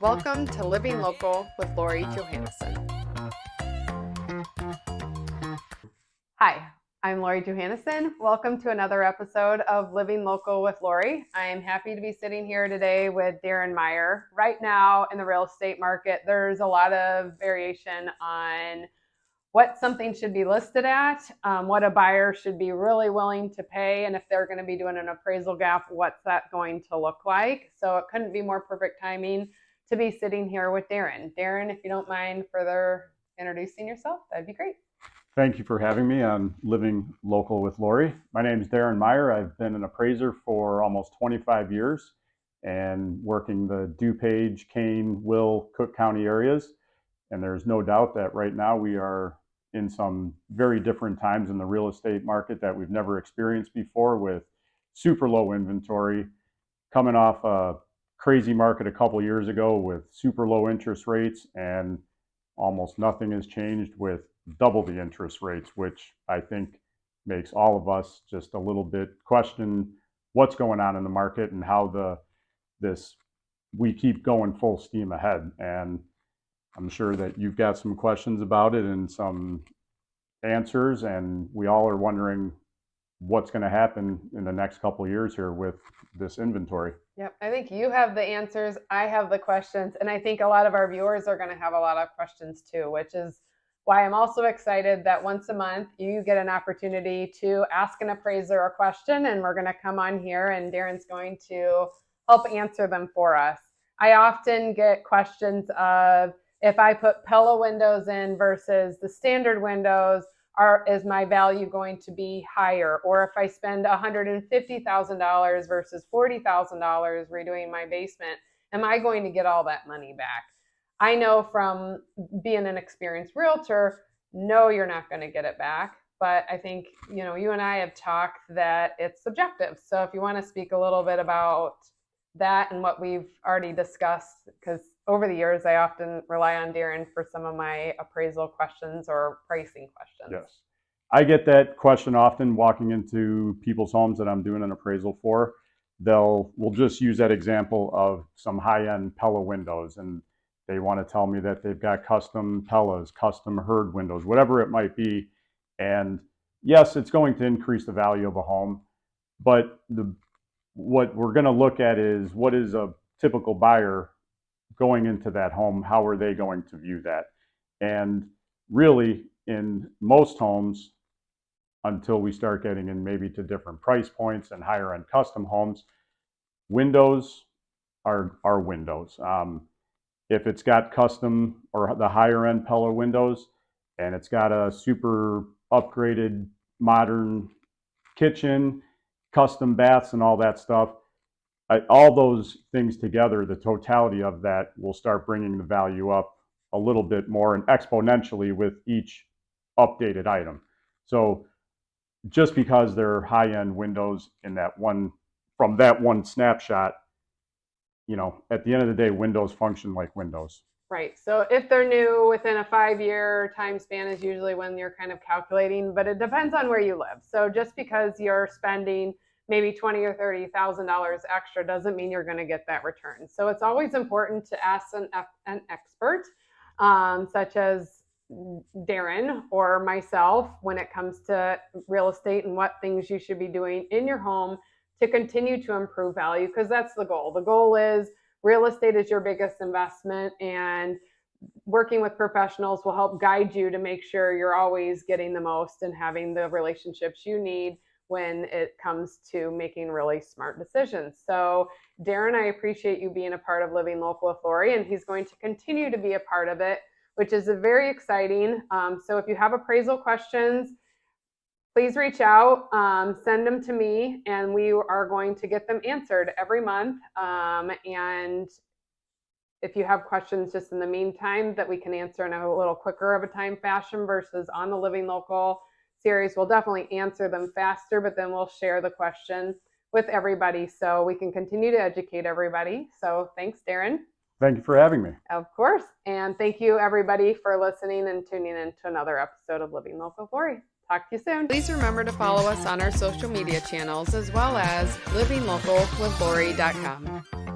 Welcome to Living Local with Lori Johanneson. Hi, I'm Lori Johanneson. Welcome to another episode of Living Local with Lori. I am happy to be sitting here today with Darren Meyer. Right now in the real estate market, there's a lot of variation on what something should be listed at, what a buyer should be really willing to pay, and if they're going to be doing an appraisal gap, what's that going to look like? So it couldn't be more perfect timing to be sitting here with Darren. Darren, if you don't mind further introducing yourself, that'd be great. Thank you for having me on Living Local with Lori. My name is Darren Meyer. I've been an appraiser for almost 25 years and working the DuPage, Kane, Will, Cook County areas. And there's no doubt that right now we are in some very different times in the real estate market that we've never experienced before, with super low inventory, coming off a crazy market a couple years ago with super low interest rates, and almost nothing has changed with double the interest rates, which I think makes all of us just a little bit question what's going on in the market and how we keep going full steam ahead. And I'm sure that you've got some questions about it and some answers, and we all are wondering what's going to happen in the next couple of years here with this inventory. Yep, I think you have the answers, I have the questions, and I think a lot of our viewers are going to have a lot of questions too, which is why I'm also excited that once a month you get an opportunity to ask an appraiser a question, and we're going to come on here and Darren's going to help answer them for us. I often get questions of, if I put pillow windows in versus the standard windows, is my value going to be higher? Or if I spend $150,000 versus $40,000 redoing my basement, am I going to get all that money back? I know from being an experienced realtor, no, you're not going to get it back. But I think, you and I have talked that it's subjective. So if you want to speak a little bit about that and what we've already discussed, because over the years, I often rely on Darren for some of my appraisal questions or pricing questions. Yes. I get that question often walking into people's homes that I'm doing an appraisal for. We'll just use that example of some high-end Pella windows, and they want to tell me that they've got custom Pellas, custom HURD windows, whatever it might be. And yes, it's going to increase the value of a home, but what we're going to look at is, what is a typical buyer going into that home? How are they going to view that? And really, in most homes, until we start getting in maybe to different price points and higher end custom homes, windows are windows. If it's got custom or the higher end Pella windows, and it's got a super upgraded modern kitchen, custom baths and all that stuff, all those things together, the totality of that will start bringing the value up a little bit more and exponentially with each updated item. So just because they're high-end windows in from that one snapshot, at the end of the day, windows function like windows. Right. So if they're new, within a 5-year time span is usually when you're kind of calculating, but it depends on where you live. So just because you're spending maybe $20,000 or $30,000 extra doesn't mean you're going to get that return. So it's always important to ask an expert, such as Darren or myself, when it comes to real estate and what things you should be doing in your home to continue to improve value, because that's the goal. The goal is real estate is your biggest investment, and working with professionals will help guide you to make sure you're always getting the most and having the relationships you need when it comes to making really smart decisions. So Darren, I appreciate you being a part of Living Local with Lori, and he's going to continue to be a part of it, which is very exciting. So if you have appraisal questions, please reach out, send them to me, and we are going to get them answered every month. And if you have questions just in the meantime that we can answer in a little quicker of a time fashion versus on the Living Local series, we'll definitely answer them faster, but then we'll share the question with everybody so we can continue to educate everybody. So thanks, Darren. Thank you for having me. Of course. And thank you, everybody, for listening and tuning in to another episode of Living Local with Lori. Talk to you soon. Please remember to follow us on our social media channels, as well as livinglocalwithlori.com.